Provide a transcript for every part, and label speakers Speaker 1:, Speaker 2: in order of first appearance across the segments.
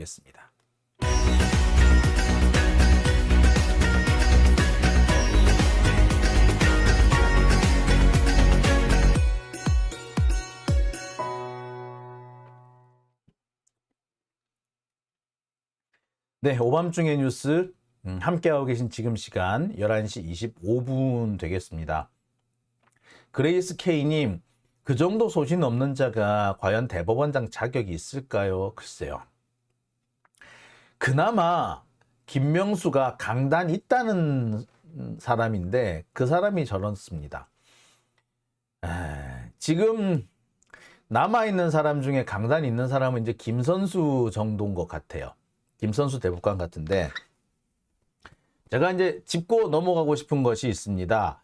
Speaker 1: 보겠습니다. 네, 오밤중의 뉴스 함께하고 계신 지금 시간 11시 25분 되겠습니다. 그레이스 K님, 그 정도 소신 없는 자가 과연 대법원장 자격이 있을까요? 글쎄요. 그나마 김명수가 강단 있다는 사람인데 그 사람이 저렇습니다. 지금 남아있는 사람 중에 강단 있는 사람은 이제 김선수 정도인 것 같아요. 김선수 대법관 같은데, 제가 이제 짚고 넘어가고 싶은 것이 있습니다.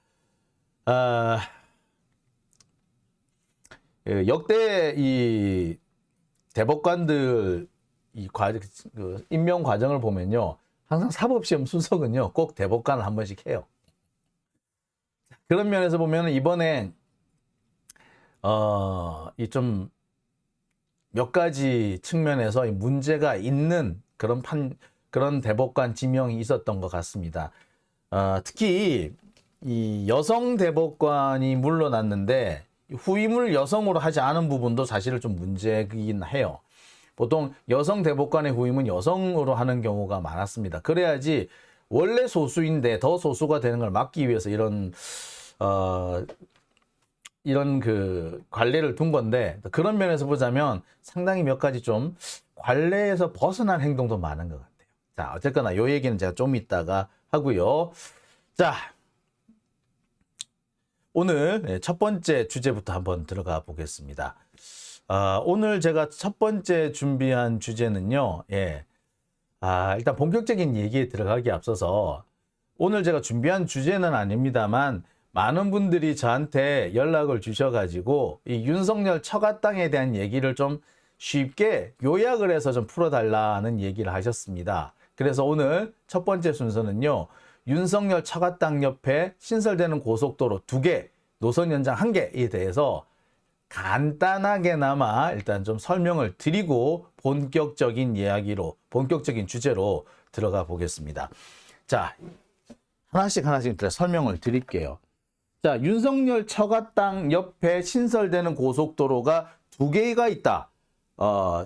Speaker 1: 역대 이 대법관들 임명 과정을 보면요, 항상 사법시험 수석은요 꼭 대법관을 한 번씩 해요. 그런 면에서 보면 이번에 이 좀 몇 가지 측면에서 문제가 있는 그런 대법관 지명이 있었던 것 같습니다. 특히 이 여성 대법관이 물러났는데 후임을 여성으로 하지 않은 부분도 사실은 좀 문제이긴 해요. 보통 여성 대법관의 후임은 여성으로 하는 경우가 많았습니다. 그래야지 원래 소수인데 더 소수가 되는 걸 막기 위해서 이런 그 관례를 둔 건데, 그런 면에서 보자면 상당히 몇 가지 좀 관례에서 벗어난 행동도 많은 것 같아요. 자, 어쨌거나 이 얘기는 제가 좀 이따가 하고요. 자, 오늘 첫 번째 주제부터 한번 들어가 보겠습니다. 오늘 제가 첫 번째 준비한 주제는요, 일단 본격적인 얘기에 들어가기 앞서서 오늘 제가 준비한 주제는 아닙니다만 많은 분들이 저한테 연락을 주셔가지고 이 윤석열 처가당에 대한 얘기를 좀 쉽게 요약을 해서 좀 풀어달라는 얘기를 하셨습니다. 그래서 오늘 첫 번째 순서는요, 윤석열 처가당 옆에 신설되는 고속도로 2개, 노선 연장 1개에 대해서 간단하게나마 일단 좀 설명을 드리고 본격적인 주제로 들어가 보겠습니다. 자, 하나씩 설명을 드릴게요. 자, 윤석열 처가당 옆에 신설되는 고속도로가 2개가 있다.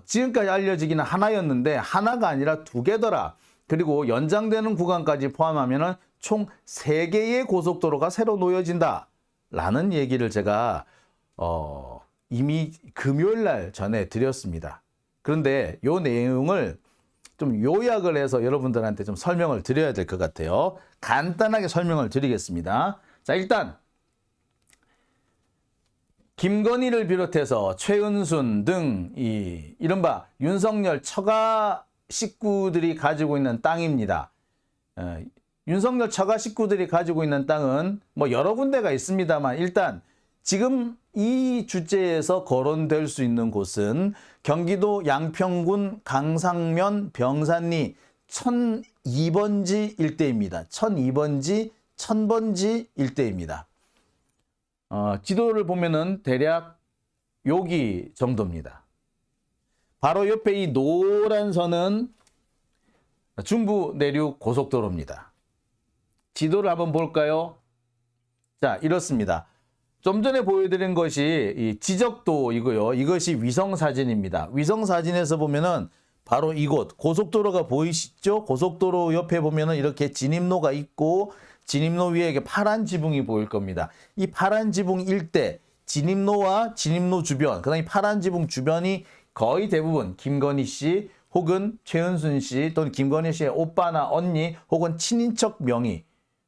Speaker 1: 지금까지 알려지기는 하나였는데 하나가 아니라 2개더라. 그리고 연장되는 구간까지 포함하면 총 3개의 고속도로가 새로 놓여진다. 라는 얘기를 제가 이미 금요일 날 전해 드렸습니다. 그런데 이 내용을 좀 요약을 해서 여러분들한테 좀 설명을 드려야 될 것 같아요. 간단하게 설명을 드리겠습니다. 자, 일단 김건희를 비롯해서 최은순 등 이른바 윤석열 처가 식구들이 가지고 있는 땅입니다. 윤석열 처가 식구들이 가지고 있는 땅은 뭐 여러 군데가 있습니다만, 일단 지금 이 주제에서 거론될 수 있는 곳은 경기도 양평군 강상면 병산리 1002번지 일대입니다. 1002번지 일대입니다. 지도를 보면은 대략 여기 정도입니다. 바로 옆에 이 노란 선은 중부 내륙 고속도로입니다. 지도를 한번 볼까요? 자, 이렇습니다. 좀 전에 보여드린 것이 이 지적도이고요. 이것이 위성사진입니다. 위성사진에서 보면은 바로 이곳 고속도로가 보이시죠? 고속도로 옆에 보면은 이렇게 진입로가 있고 진입로 위에 이렇게 파란 지붕이 보일 겁니다. 이 파란 지붕 일대, 진입로와 진입로 주변, 그다음에 파란 지붕 주변이 거의 대부분 김건희 씨 혹은 최은순 씨 또는 김건희 씨의 오빠나 언니 혹은 친인척 명의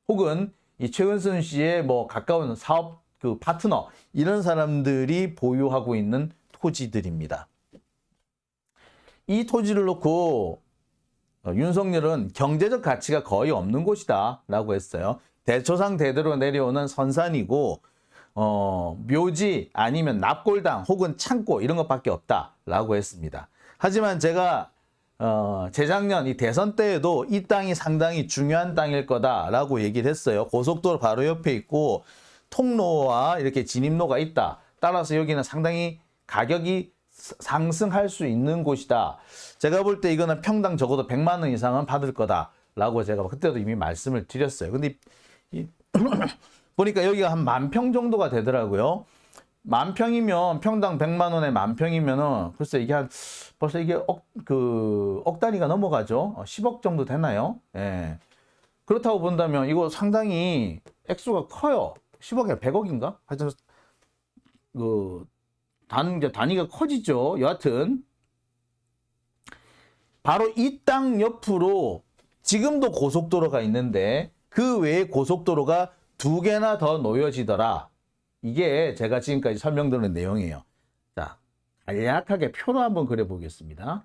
Speaker 1: 혹은 이 최은순 씨의 뭐 가까운 사업 그 파트너, 이런 사람들이 보유하고 있는 토지들입니다. 이 토지를 놓고 윤석열은 경제적 가치가 거의 없는 곳이다 라고 했어요. 대초상 대대로 내려오는 선산이고 묘지 아니면 납골당 혹은 창고 이런 것밖에 없다 라고 했습니다. 하지만 제가 재작년 이 대선 때에도 이 땅이 상당히 중요한 땅일 거다라고 얘기를 했어요. 고속도로 바로 옆에 있고 통로와 이렇게 진입로가 있다. 따라서 여기는 상당히 가격이 상승할 수 있는 곳이다. 제가 볼 때 이거는 평당 적어도 100만 원 이상은 받을 거다라고 제가 그때도 이미 말씀을 드렸어요. 근데 보니까 여기가 한 10,000평 정도가 되더라고요. 10,000평이면 평당 100만 원에 10,000평이면은 글쎄 이게 벌써 이게 억 단위가 넘어가죠. 10억 정도 되나요? 예. 그렇다고 본다면 이거 상당히 액수가 커요. 10억에 100억인가? 하여튼 단위가 커지죠. 여하튼 바로 이 땅 옆으로 지금도 고속도로가 있는데 그 외에 고속도로가 2개나 더 놓여지더라. 이게 제가 지금까지 설명드린 내용이에요. 자, 간략하게 표로 한번 그려보겠습니다.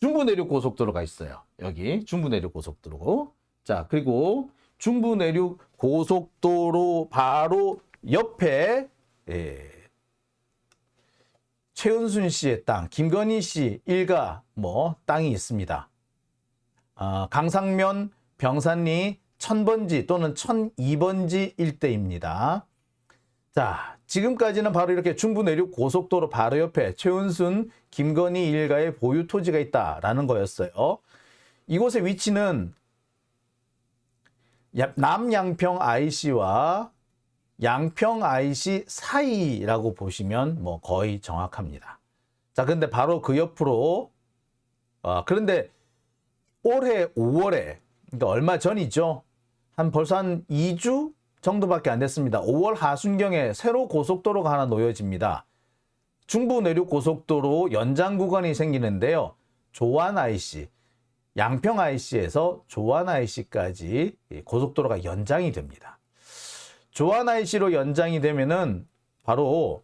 Speaker 1: 중부내륙 고속도로가 있어요. 여기 중부내륙 고속도로. 자, 그리고 중부내륙 고속도로 바로 옆에 최은순 씨의 땅, 김건희 씨 일가 땅이 있습니다. 강상면, 병산리, 1000번지 또는 1002번지 일대입니다. 자, 지금까지는 바로 이렇게 중부내륙 고속도로 바로 옆에 최은순, 김건희 일가의 보유 토지가 있다라는 거였어요. 이곳의 위치는 남양평 IC와 양평 IC 사이라고 보시면 거의 정확합니다. 자, 근데 바로 그 옆으로 그런데 올해 5월에 그러니까 얼마 전이죠. 벌써 한 2주 정도밖에 안 됐습니다. 5월 하순경에 새로 고속도로가 하나 놓여집니다. 중부 내륙 고속도로 연장 구간이 생기는데요. 조안 IC, 양평 IC에서 조안 IC까지 고속도로가 연장이 됩니다. 조안 IC로 연장이 되면은 바로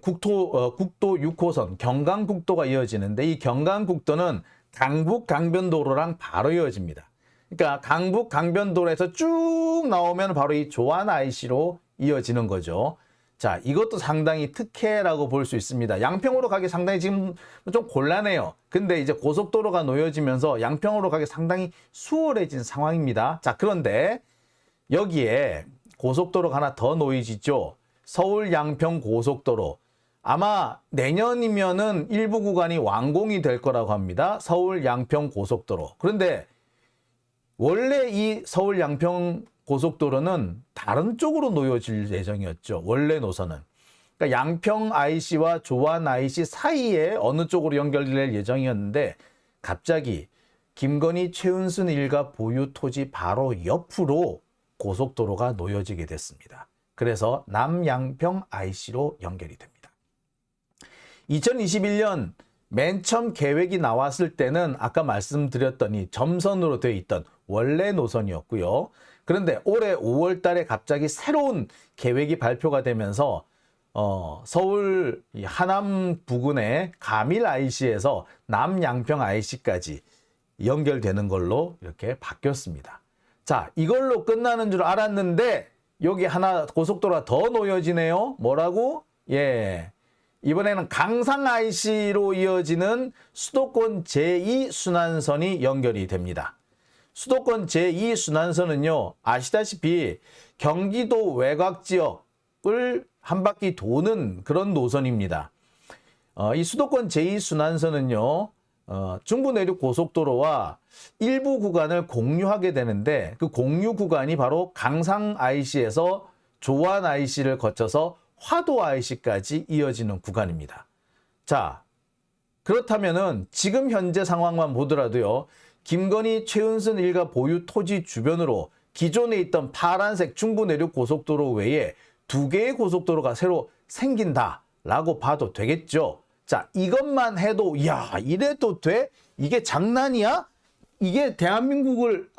Speaker 1: 국도 6호선 경강국도가 이어지는데 이 경강국도는 강북 강변도로랑 바로 이어집니다. 그러니까 강북 강변도로에서 쭉 나오면 바로 이 조안 IC로 이어지는 거죠. 자, 이것도 상당히 특혜라고 볼 수 있습니다. 양평으로 가기 상당히 지금 좀 곤란해요. 근데 이제 고속도로가 놓여지면서 양평으로 가기 상당히 수월해진 상황입니다. 자, 그런데 여기에 고속도로가 하나 더 놓여지죠. 서울 양평 고속도로. 아마 내년이면은 일부 구간이 완공이 될 거라고 합니다. 서울 양평 고속도로. 그런데 원래 이 서울 양평 고속도로는 다른 쪽으로 놓여질 예정이었죠. 원래 노선은. 그러니까 양평 IC와 조안 IC 사이에 어느 쪽으로 연결될 예정이었는데 갑자기 김건희 최은순 일가 보유 토지 바로 옆으로 고속도로가 놓여지게 됐습니다. 그래서 남양평 IC로 연결이 됩니다. 2021년 맨 처음 계획이 나왔을 때는 아까 말씀드렸더니 점선으로 되어 있던 원래 노선이었고요. 그런데 올해 5월 달에 갑자기 새로운 계획이 발표가 되면서 서울 하남 부근의 가밀 IC에서 남양평 IC까지 연결되는 걸로 이렇게 바뀌었습니다. 자, 이걸로 끝나는 줄 알았는데 여기 하나 고속도로가 더 놓여지네요. 뭐라고? 예. 이번에는 강상 IC로 이어지는 수도권 제2순환선이 연결이 됩니다. 수도권 제2순환선은요, 아시다시피 경기도 외곽 지역을 한 바퀴 도는 그런 노선입니다. 이 수도권 제2순환선은요, 중부내륙 고속도로와 일부 구간을 공유하게 되는데 그 공유 구간이 바로 강상 IC에서 조안 IC를 거쳐서 화도 IC까지 이어지는 구간입니다. 자, 그렇다면은 지금 현재 상황만 보더라도요. 김건희 최은순 일가 보유 토지 주변으로 기존에 있던 파란색 중부내륙 고속도로 외에 2개의 고속도로가 새로 생긴다라고 봐도 되겠죠. 자, 이것만 해도 야, 이래도 돼? 이게 장난이야? 이게 대한민국을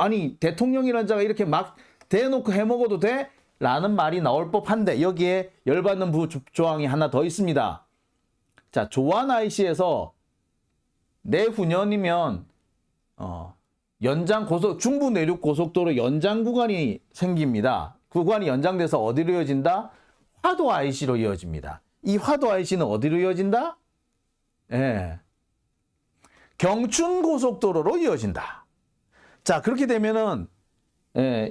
Speaker 1: 대통령이라는 자가 이렇게 막 대놓고 해먹어도 돼? 라는 말이 나올 법한데 여기에 열받는 조항이 하나 더 있습니다. 자, 조안 IC에서 내후년이면 중부 내륙 고속도로 연장 구간이 생깁니다. 구간이 연장돼서 어디로 이어진다? 화도 IC로 이어집니다. 이 화도 IC는 어디로 이어진다? 예. 경춘 고속도로로 이어진다. 자, 그렇게 되면은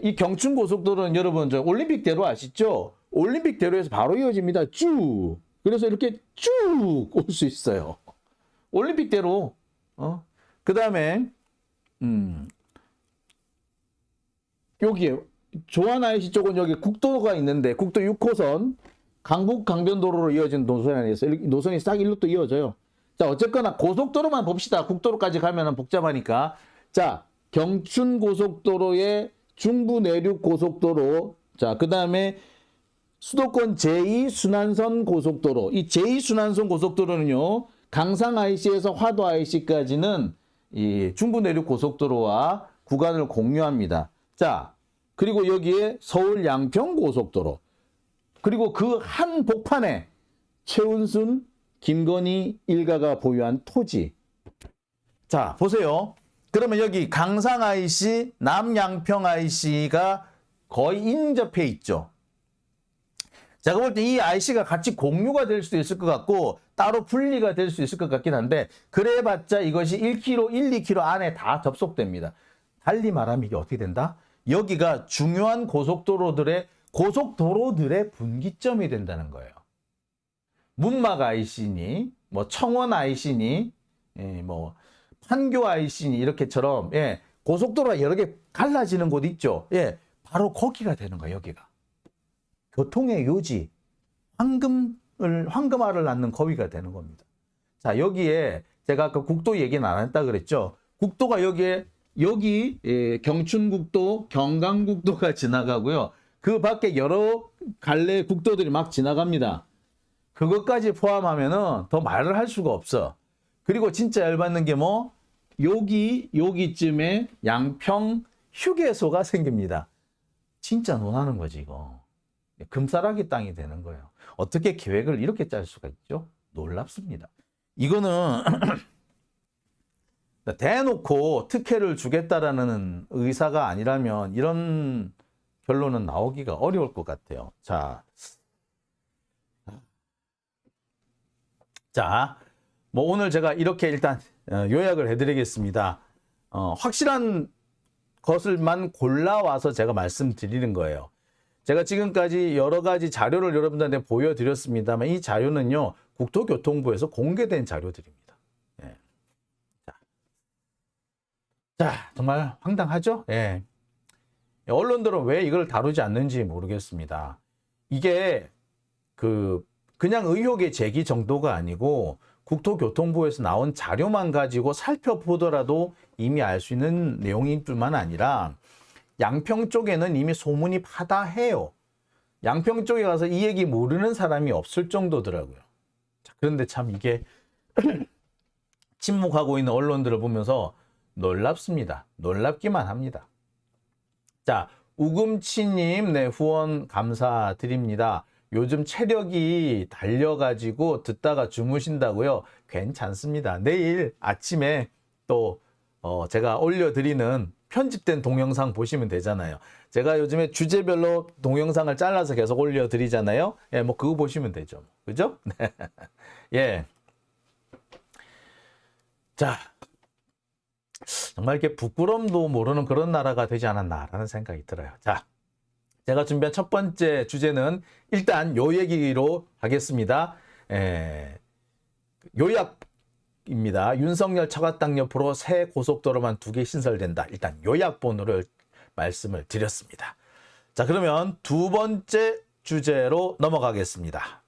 Speaker 1: 이 경춘 고속도로는 여러분 저 올림픽대로 아시죠? 올림픽대로에서 바로 이어집니다. 쭉. 그래서 이렇게 쭉 올 수 있어요. 올림픽대로. 그 다음에 여기에 조한IC 쪽은 여기 국도가 있는데 국도 6호선 강북 강변도로로 이어진 노선이 싹 일로 또 이어져요. 자, 어쨌거나 고속도로만 봅시다. 국도로까지 가면 복잡하니까. 자, 경춘고속도로의 중부내륙고속도로. 자, 그 다음에 수도권 제2순환선 고속도로. 이 제2순환선 고속도로는요, 강상IC에서 화도IC까지는 이 중부내륙고속도로와 구간을 공유합니다. 자, 그리고 여기에 서울 양평고속도로. 그리고 그 한 복판에 최은순, 김건희 일가가 보유한 토지. 자, 보세요. 그러면 여기 강상IC, 남양평IC가 거의 인접해 있죠. 제가 볼 때 이 IC가 같이 공유가 될 수도 있을 것 같고 따로 분리가 될 수 있을 것 같긴 한데 그래봤자 이것이 1km, 2km 안에 다 접속됩니다. 달리 말하면 이게 어떻게 된다? 여기가 중요한 고속도로들의 분기점이 된다는 거예요. 문막 IC니, 뭐 청원 IC니, 뭐 판교 IC니 이렇게처럼 고속도로가 여러 개 갈라지는 곳 있죠. 바로 거기가 되는 거예요. 여기가 교통의 요지, 황금알을 낳는 거위가 되는 겁니다. 자, 여기에 제가 아까 국도 얘기는 안 했다 그랬죠. 국도가 여기 경춘국도, 경강국도가 지나가고요. 그 밖에 여러 갈래 국도들이 막 지나갑니다. 그것까지 포함하면은 더 말을 할 수가 없어. 그리고 진짜 열받는 게 뭐 여기쯤에 양평 휴게소가 생깁니다. 진짜 논하는 거지 이거. 금싸라기 땅이 되는 거예요. 어떻게 계획을 이렇게 짤 수가 있죠? 놀랍습니다. 이거는 대놓고 특혜를 주겠다라는 의사가 아니라면 이런 결론은 나오기가 어려울 것 같아요. 자, 뭐 오늘 제가 이렇게 일단 요약을 해드리겠습니다. 확실한 것을만 골라와서 제가 말씀드리는 거예요. 제가 지금까지 여러 가지 자료를 여러분들한테 보여드렸습니다만 이 자료는요, 국토교통부에서 공개된 자료들입니다. 자, 정말 황당하죠? 언론들은 왜 이걸 다루지 않는지 모르겠습니다. 이게 그냥 의혹의 제기 정도가 아니고 국토교통부에서 나온 자료만 가지고 살펴보더라도 이미 알 수 있는 내용일 뿐만 아니라 양평 쪽에는 이미 소문이 파다해요. 양평 쪽에 가서 이 얘기 모르는 사람이 없을 정도더라고요. 자, 그런데 참 이게 침묵하고 있는 언론들을 보면서 놀랍습니다. 놀랍기만 합니다. 자, 우금치님, 후원 감사드립니다. 요즘 체력이 달려가지고 듣다가 주무신다고요? 괜찮습니다. 내일 아침에 또 제가 올려드리는 편집된 동영상 보시면 되잖아요. 제가 요즘에 주제별로 동영상을 잘라서 계속 올려드리잖아요. 뭐 그거 보시면 되죠. 그죠? 네. 자, 정말 이렇게 부끄럼도 모르는 그런 나라가 되지 않았나라는 생각이 들어요. 자, 제가 준비한 첫 번째 주제는 일단 요 얘기로 하겠습니다. 요약입니다. 윤석열 처갓당 옆으로 새 고속도로만 2개 신설된다. 일단 요약본으로 말씀을 드렸습니다. 자, 그러면 두 번째 주제로 넘어가겠습니다.